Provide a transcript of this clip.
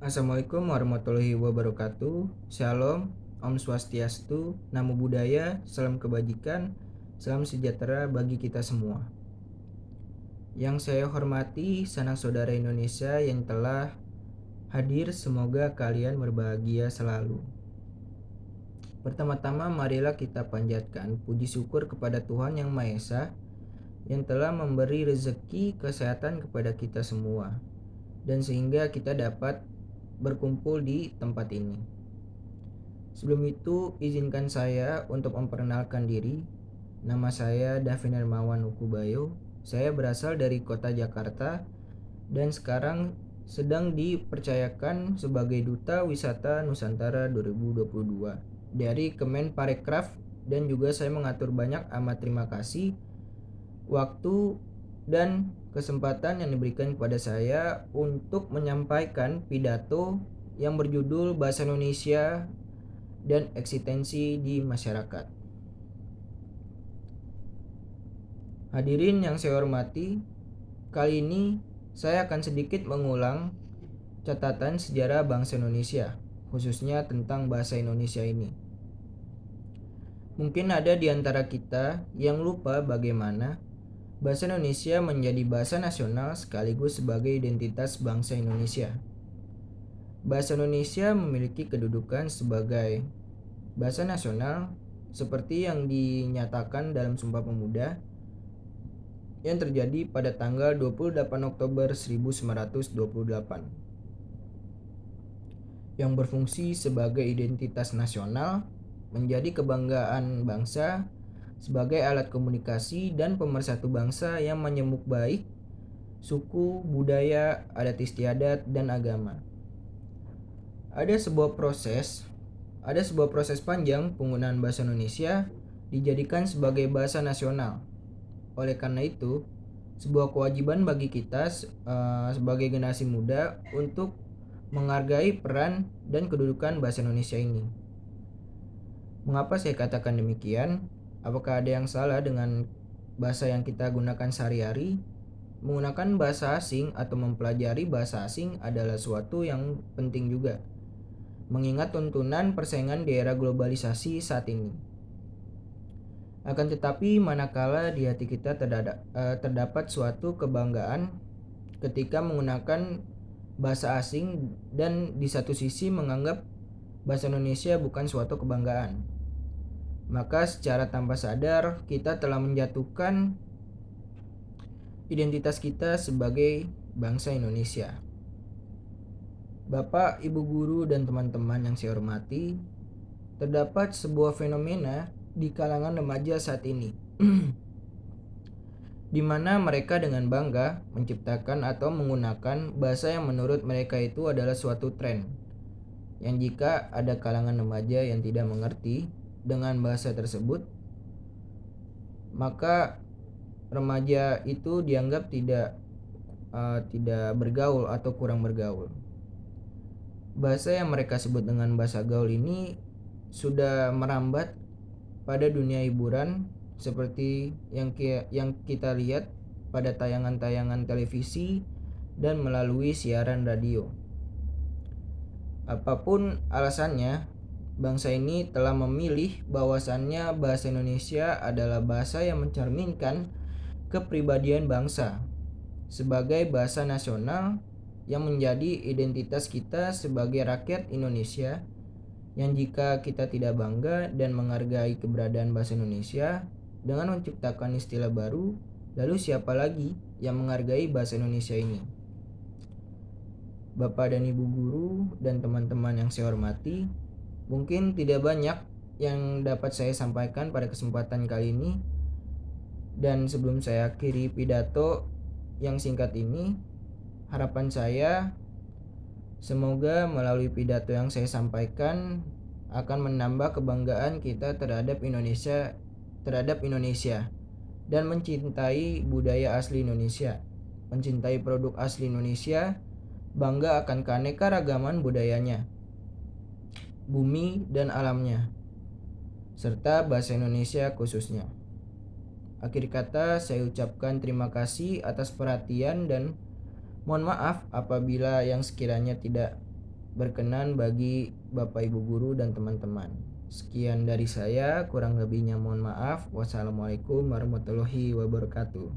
Assalamualaikum warahmatullahi wabarakatuh. Shalom, Om Swastiastu, Namo Buddhaya, salam kebajikan, salam sejahtera bagi kita semua. Yang saya hormati sanak saudara Indonesia yang telah hadir, semoga kalian berbahagia selalu. Pertama-tama marilah kita panjatkan puji syukur kepada Tuhan Yang Maha Esa yang telah memberi rezeki kesehatan kepada kita semua, dan sehingga kita dapat berkumpul di tempat ini. Sebelum itu, izinkan saya untuk memperkenalkan diri. Nama saya Davin Hermawan Ukubayo. Saya berasal dari kota Jakarta dan sekarang sedang dipercayakan sebagai Duta Wisata Nusantara 2022 dari Kemenparekraf, dan juga saya mengatur banyak amat terima kasih waktu dan kesempatan yang diberikan kepada saya untuk menyampaikan pidato yang berjudul Bahasa Indonesia dan Eksistensi di Masyarakat. Hadirin yang saya hormati, kali ini saya akan sedikit mengulang catatan sejarah bangsa Indonesia, khususnya tentang bahasa Indonesia ini. Mungkin ada di antara kita yang lupa bagaimana bahasa Indonesia menjadi bahasa nasional sekaligus sebagai identitas bangsa Indonesia. Bahasa Indonesia memiliki kedudukan sebagai bahasa nasional seperti yang dinyatakan dalam Sumpah Pemuda yang terjadi pada tanggal 28 Oktober 1928, yang berfungsi sebagai identitas nasional, menjadi kebanggaan bangsa, sebagai alat komunikasi dan pemersatu bangsa yang menyambung baik suku, budaya, adat istiadat, dan agama. Ada sebuah proses panjang penggunaan bahasa Indonesia dijadikan sebagai bahasa nasional. Oleh karena itu, sebuah kewajiban bagi kita sebagai generasi muda untuk menghargai peran dan kedudukan bahasa Indonesia ini. Mengapa saya katakan demikian? Apakah ada yang salah dengan bahasa yang kita gunakan sehari-hari? Menggunakan bahasa asing atau mempelajari bahasa asing adalah suatu yang penting juga, mengingat tuntunan persaingan di era globalisasi saat ini. Akan tetapi, manakala di hati kita terdapat suatu kebanggaan ketika menggunakan bahasa asing, dan di satu sisi menganggap bahasa Indonesia bukan suatu kebanggaan, maka secara tanpa sadar kita telah menjatuhkan identitas kita sebagai bangsa Indonesia. Bapak, Ibu guru, dan teman-teman yang saya hormati, terdapat sebuah fenomena di kalangan remaja saat ini di mana mereka dengan bangga menciptakan atau menggunakan bahasa yang menurut mereka itu adalah suatu tren, yang jika ada kalangan remaja yang tidak mengerti dengan bahasa tersebut, maka remaja itu dianggap tidak bergaul atau kurang bergaul. Bahasa yang mereka sebut dengan bahasa gaul ini sudah merambat pada dunia hiburan seperti yang kita lihat pada tayangan-tayangan televisi dan melalui siaran radio. Apapun alasannya, bangsa ini telah memilih bahwasannya bahasa Indonesia adalah bahasa yang mencerminkan kepribadian bangsa sebagai bahasa nasional yang menjadi identitas kita sebagai rakyat Indonesia, yang jika kita tidak bangga dan menghargai keberadaan bahasa Indonesia dengan menciptakan istilah baru, lalu siapa lagi yang menghargai bahasa Indonesia ini? Bapak dan Ibu guru dan teman-teman yang saya hormati, mungkin tidak banyak yang dapat saya sampaikan pada kesempatan kali ini. Dan sebelum saya akhiri pidato yang singkat ini, harapan saya semoga melalui pidato yang saya sampaikan akan menambah kebanggaan kita terhadap Indonesia dan mencintai budaya asli Indonesia, mencintai produk asli Indonesia, bangga akan keanekaragaman budayanya, bumi dan alamnya, serta bahasa Indonesia khususnya. Akhir kata, saya ucapkan terima kasih atas perhatian dan mohon maaf apabila yang sekiranya tidak berkenan bagi Bapak Ibu guru dan teman-teman. Sekian dari saya, kurang lebihnya mohon maaf. Wassalamualaikum warahmatullahi wabarakatuh.